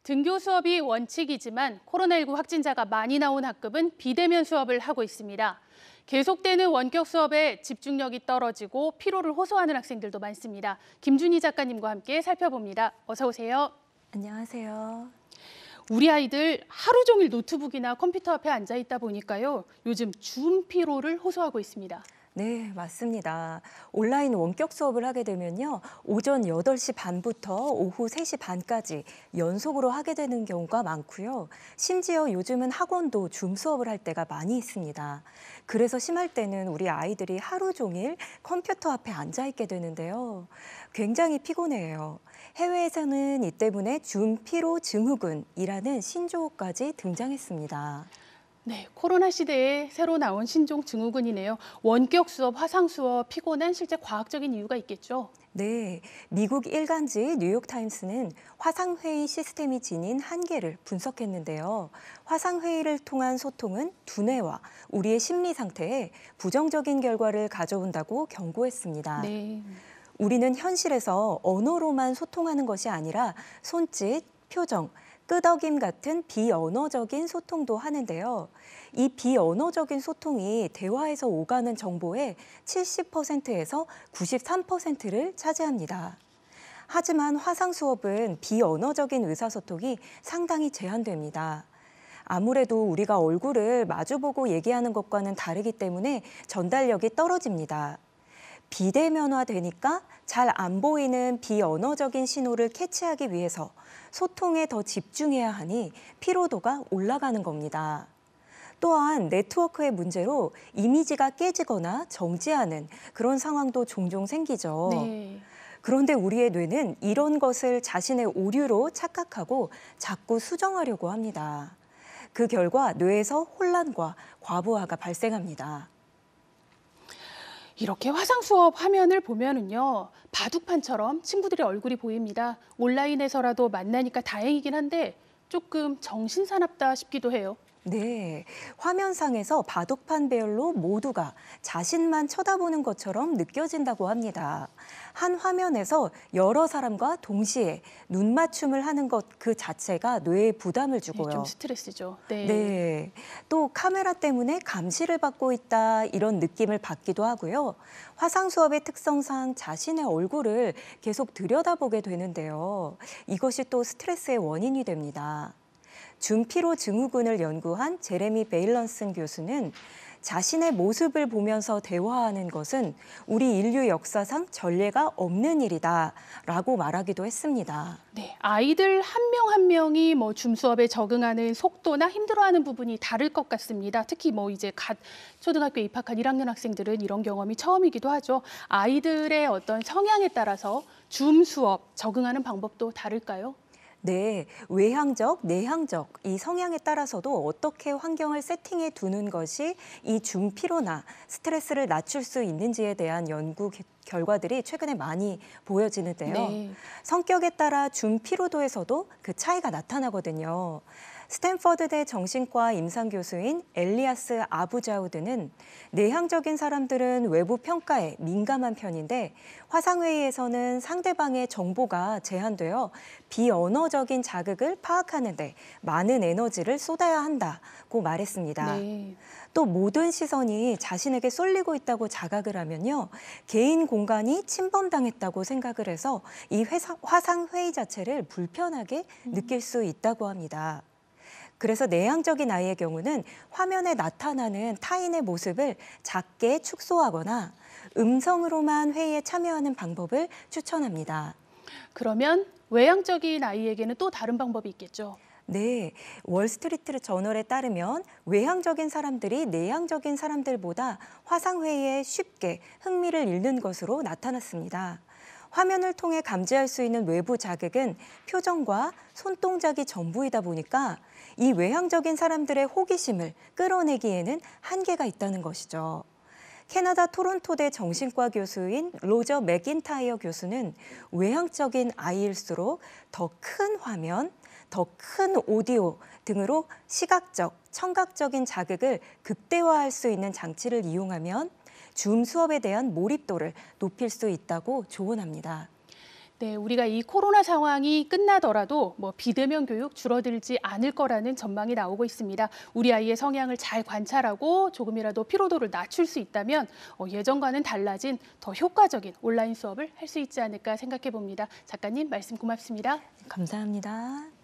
등교 수업이 원칙이지만 코로나19 확진자가 많이 나온 학급은 비대면 수업을 하고 있습니다. 계속되는 원격 수업에 집중력이 떨어지고 피로를 호소하는 학생들도 많습니다. 김준희 작가님과 함께 살펴봅니다. 어서 오세요. 안녕하세요. 우리 아이들 하루 종일 노트북이나 컴퓨터 앞에 앉아 있다 보니까요. 요즘 줌 피로를 호소하고 있습니다. 네, 맞습니다. 온라인 원격 수업을 하게 되면요. 오전 8시 반부터 오후 3시 반까지 연속으로 하게 되는 경우가 많고요. 심지어 요즘은 학원도 줌 수업을 할 때가 많이 있습니다. 그래서 심할 때는 우리 아이들이 하루 종일 컴퓨터 앞에 앉아 있게 되는데요. 굉장히 피곤해요. 해외에서는 이 때문에 줌 피로 증후군이라는 신조어까지 등장했습니다. 네, 코로나 시대에 새로 나온 신종 증후군이네요. 원격 수업, 화상 수업, 피곤한 실제 과학적인 이유가 있겠죠? 네, 미국 일간지 뉴욕타임스는 화상회의 시스템이 지닌 한계를 분석했는데요. 화상회의를 통한 소통은 두뇌와 우리의 심리 상태에 부정적인 결과를 가져온다고 경고했습니다. 네. 우리는 현실에서 언어로만 소통하는 것이 아니라 손짓, 표정, 끄덕임 같은 비언어적인 소통도 하는데요. 이 비언어적인 소통이 대화에서 오가는 정보의 70%에서 93%를 차지합니다. 하지만 화상 수업은 비언어적인 의사소통이 상당히 제한됩니다. 아무래도 우리가 얼굴을 마주보고 얘기하는 것과는 다르기 때문에 전달력이 떨어집니다. 비대면화되니까 잘 안 보이는 비언어적인 신호를 캐치하기 위해서 소통에 더 집중해야 하니 피로도가 올라가는 겁니다. 또한 네트워크의 문제로 이미지가 깨지거나 정지하는 그런 상황도 종종 생기죠. 네. 그런데 우리의 뇌는 이런 것을 자신의 오류로 착각하고 자꾸 수정하려고 합니다. 그 결과 뇌에서 혼란과 과부하가 발생합니다. 이렇게 화상 수업 화면을 보면은요, 바둑판처럼 친구들의 얼굴이 보입니다. 온라인에서라도 만나니까 다행이긴 한데 조금 정신사납다 싶기도 해요. 네, 화면상에서 바둑판별로 모두가 자신만 쳐다보는 것처럼 느껴진다고 합니다. 한 화면에서 여러 사람과 동시에 눈 맞춤을 하는 것 그 자체가 뇌에 부담을 네, 주고요. 좀 스트레스죠. 네. 네, 또 카메라 때문에 감시를 받고 있다 이런 느낌을 받기도 하고요. 화상 수업의 특성상 자신의 얼굴을 계속 들여다보게 되는데요. 이것이 또 스트레스의 원인이 됩니다. 줌피로 증후군을 연구한 제레미 베일런슨 교수는 자신의 모습을 보면서 대화하는 것은 우리 인류 역사상 전례가 없는 일이다라고 말하기도 했습니다. 네, 아이들 한 명 한 명이 줌 수업에 적응하는 속도나 힘들어하는 부분이 다를 것 같습니다. 특히 이제 갓 초등학교에 입학한 1학년 학생들은 이런 경험이 처음이기도 하죠. 아이들의 어떤 성향에 따라서 줌 수업 적응하는 방법도 다를까요? 네, 외향적, 내향적 이 성향에 따라서도 어떻게 환경을 세팅해 두는 것이 이 줌 피로나 스트레스를 낮출 수 있는지에 대한 연구 결과들이 최근에 많이 보여지는데요. 네. 성격에 따라 줌 피로도에서도 그 차이가 나타나거든요. 스탠퍼드대 정신과 임상교수인 엘리아스 아부자우드는 내향적인 사람들은 외부 평가에 민감한 편인데 화상회의에서는 상대방의 정보가 제한되어 비언어적인 자극을 파악하는 데 많은 에너지를 쏟아야 한다고 말했습니다. 네. 또 모든 시선이 자신에게 쏠리고 있다고 자각을 하면요. 개인 공간이 침범당했다고 생각을 해서 이 화상회의 자체를 불편하게 느낄 수 있다고 합니다. 그래서 내향적인 아이의 경우는 화면에 나타나는 타인의 모습을 작게 축소하거나 음성으로만 회의에 참여하는 방법을 추천합니다. 그러면 외향적인 아이에게는 또 다른 방법이 있겠죠? 네, 월스트리트 저널에 따르면 외향적인 사람들이 내향적인 사람들보다 화상회의에 쉽게 흥미를 잃는 것으로 나타났습니다. 화면을 통해 감지할 수 있는 외부 자극은 표정과 손동작이 전부이다 보니까 이 외향적인 사람들의 호기심을 끌어내기에는 한계가 있다는 것이죠. 캐나다 토론토대 정신과 교수인 로저 맥인타이어 교수는 외향적인 아이일수록 더 큰 화면, 더 큰 오디오 등으로 시각적, 청각적인 자극을 극대화할 수 있는 장치를 이용하면 줌 수업에 대한 몰입도를 높일 수 있다고 조언합니다. 네, 우리가 이 코로나 상황이 끝나더라도 비대면 교육 줄어들지 않을 거라는 전망이 나오고 있습니다. 우리 아이의 성향을 잘 관찰하고 조금이라도 피로도를 낮출 수 있다면 예전과는 달라진 더 효과적인 온라인 수업을 할 수 있지 않을까 생각해 봅니다. 작가님 말씀 고맙습니다. 감사합니다.